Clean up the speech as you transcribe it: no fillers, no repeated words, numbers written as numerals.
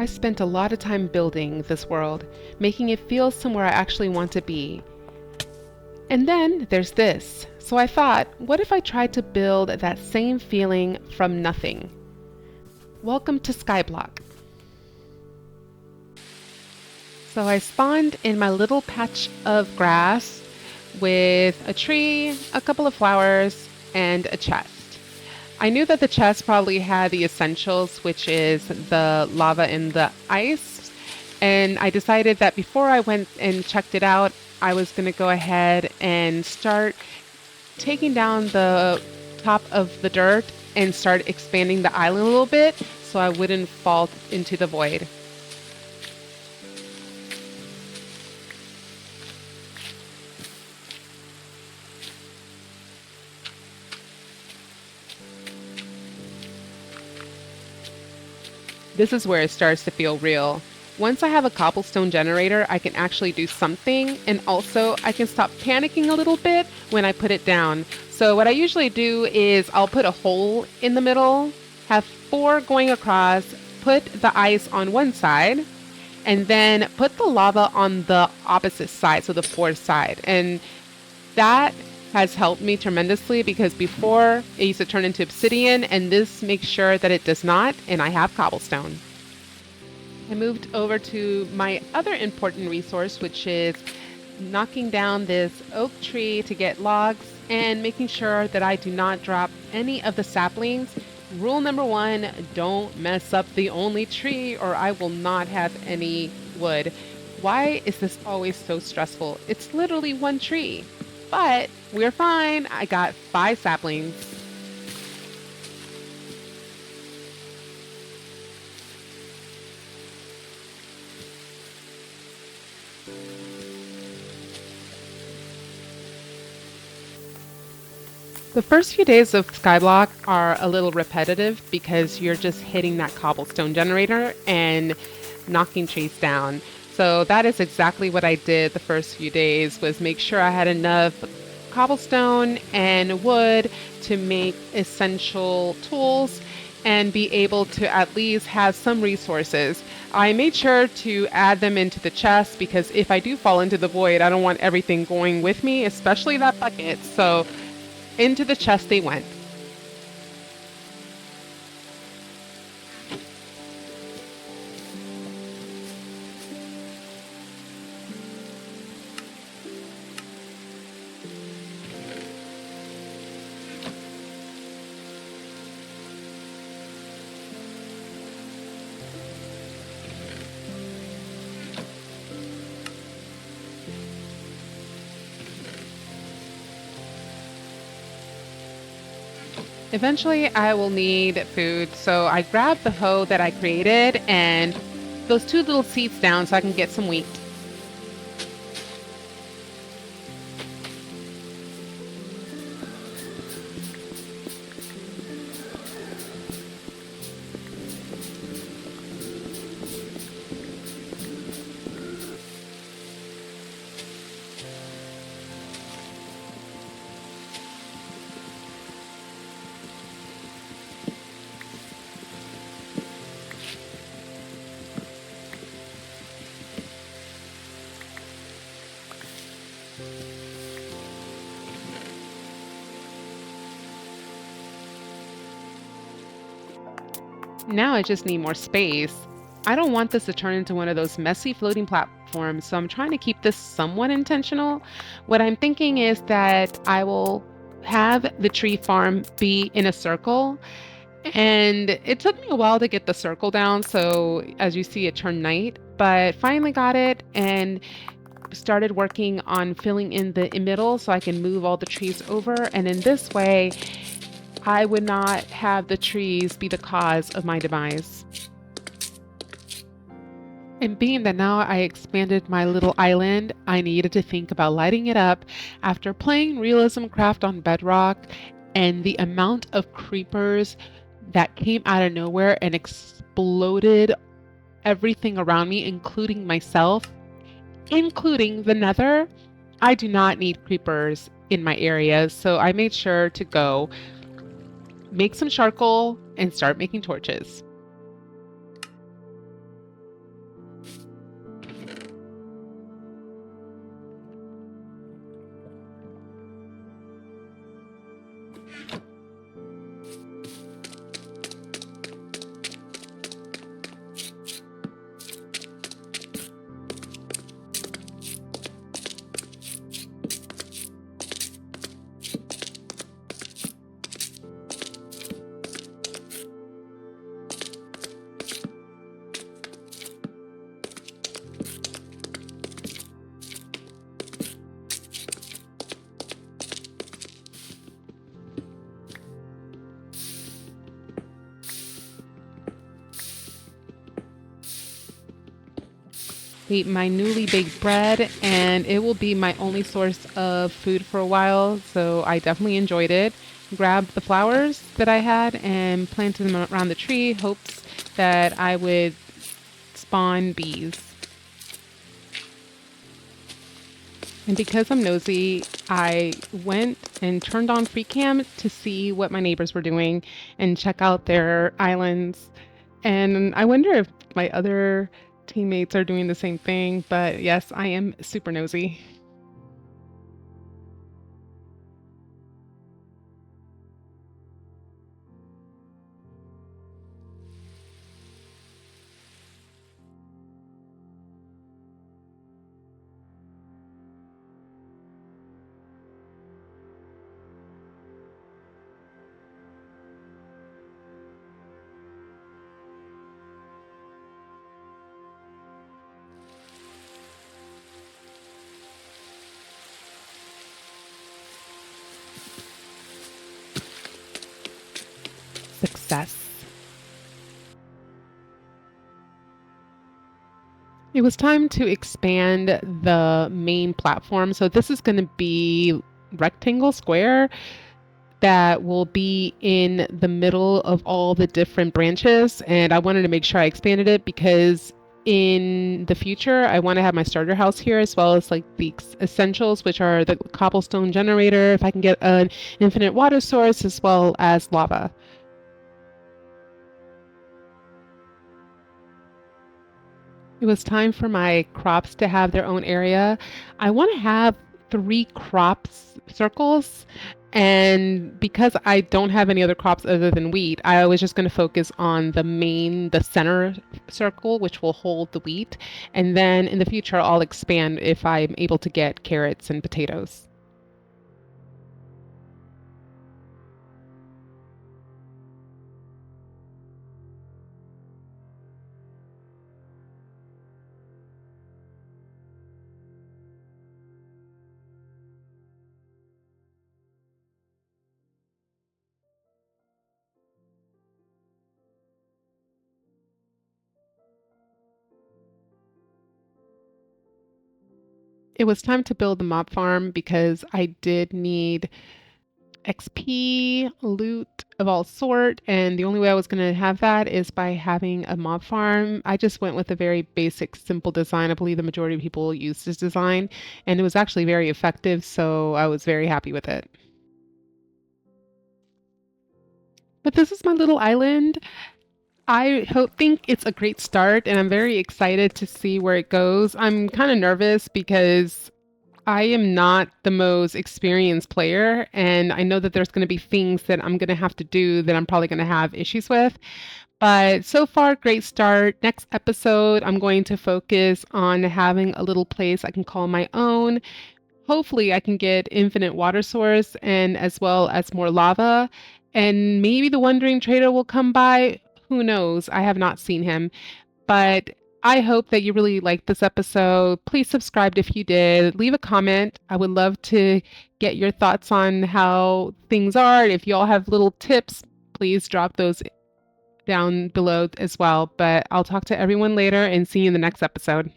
I spent a lot of time building this world, making it feel somewhere I actually want to be. And then there's this. So I thought, what if I tried to build that same feeling from nothing? Welcome to Skyblock. So I spawned in my little patch of grass with a tree, a couple of flowers, and a chest. I knew that the chest probably had the essentials, which is the lava and the ice. And I decided that before I went and checked it out, I was going to go ahead and start taking down the top of the dirt and start expanding the island a little bit so I wouldn't fall into the void. This is where it starts to feel real. Once I have a cobblestone generator, I can actually do something, and also I can stop panicking a little bit when I put it down. So what I usually do is I'll put a hole in the middle, have 4 going across, put the ice on one side, and then put the lava on the opposite side, so the fourth side. And that has helped me tremendously because before it used to turn into obsidian, and this makes sure that it does not, and I have cobblestone. I moved over to my other important resource, which is knocking down this oak tree to get logs and making sure that I do not drop any of the saplings. Rule number 1, don't mess up the only tree or I will not have any wood. Why is this always so stressful? It's literally one tree. But we're fine. I got 5 saplings. The first few days of Skyblock are a little repetitive because you're just hitting that cobblestone generator and knocking trees down. So that is exactly what I did the first few days, was make sure I had enough cobblestone and wood to make essential tools and be able to at least have some resources. I made sure to add them into the chest because if I do fall into the void, I don't want everything going with me, especially that bucket. So into the chest they went. Eventually, I will need food, so I grabbed the hoe that I created and those 2 little seeds down so I can get some wheat. Now I just need more space. I don't want this to turn into one of those messy floating platforms, so I'm trying to keep this somewhat intentional. What I'm thinking is that I will have the tree farm be in a circle, and it took me a while to get the circle down, so as you see it turned night, but finally got it and started working on filling in the middle so I can move all the trees over, and in this way I would not have the trees be the cause of my demise. And being that now I expanded my little island, I needed to think about lighting it up after playing Realism Craft on Bedrock and the amount of creepers that came out of nowhere and exploded everything around me, including myself, including the nether. I do not need creepers in my area, so I made sure to go make some charcoal and start making torches. eat my newly baked bread, and it will be my only source of food for a while. So I definitely enjoyed it. Grabbed the flowers that I had and planted them around the tree, hopes that I would spawn bees. And because I'm nosy, I went and turned on free cam to see what my neighbors were doing and check out their islands. And I wonder if my other teammates are doing the same thing. But yes, I am super nosy. Success. It was time to expand the main platform. So this is going to be rectangle square that will be in the middle of all the different branches. And I wanted to make sure I expanded it because in the future, I want to have my starter house here as well as like the essentials, which are the cobblestone generator, if I can get an infinite water source, as well as lava. It was time for my crops to have their own area. I want to have three crops circles. And because I don't have any other crops other than wheat, I was just going to focus on the center circle, which will hold the wheat. And then in the future, I'll expand if I'm able to get carrots and potatoes. It was time to build the mob farm because I did need XP, loot of all sort, and the only way I was going to have that is by having a mob farm. I just went with a very basic, simple design. I believe the majority of people use this design, and it was actually very effective, so I was very happy with it. But this is my little island. Think it's a great start, and I'm very excited to see where it goes. I'm kind of nervous because I am not the most experienced player, and I know that there's going to be things that I'm going to have to do that I'm probably going to have issues with. But so far, great start. Next episode, I'm going to focus on having a little place I can call my own. Hopefully, I can get infinite water source and as well as more lava. And maybe the Wandering Trader will come by. Who knows? I have not seen him. But I hope that you really liked this episode. Please subscribe if you did. Leave a comment. I would love to get your thoughts on how things are. If you all have little tips, please drop those down below as well. But I'll talk to everyone later and see you in the next episode.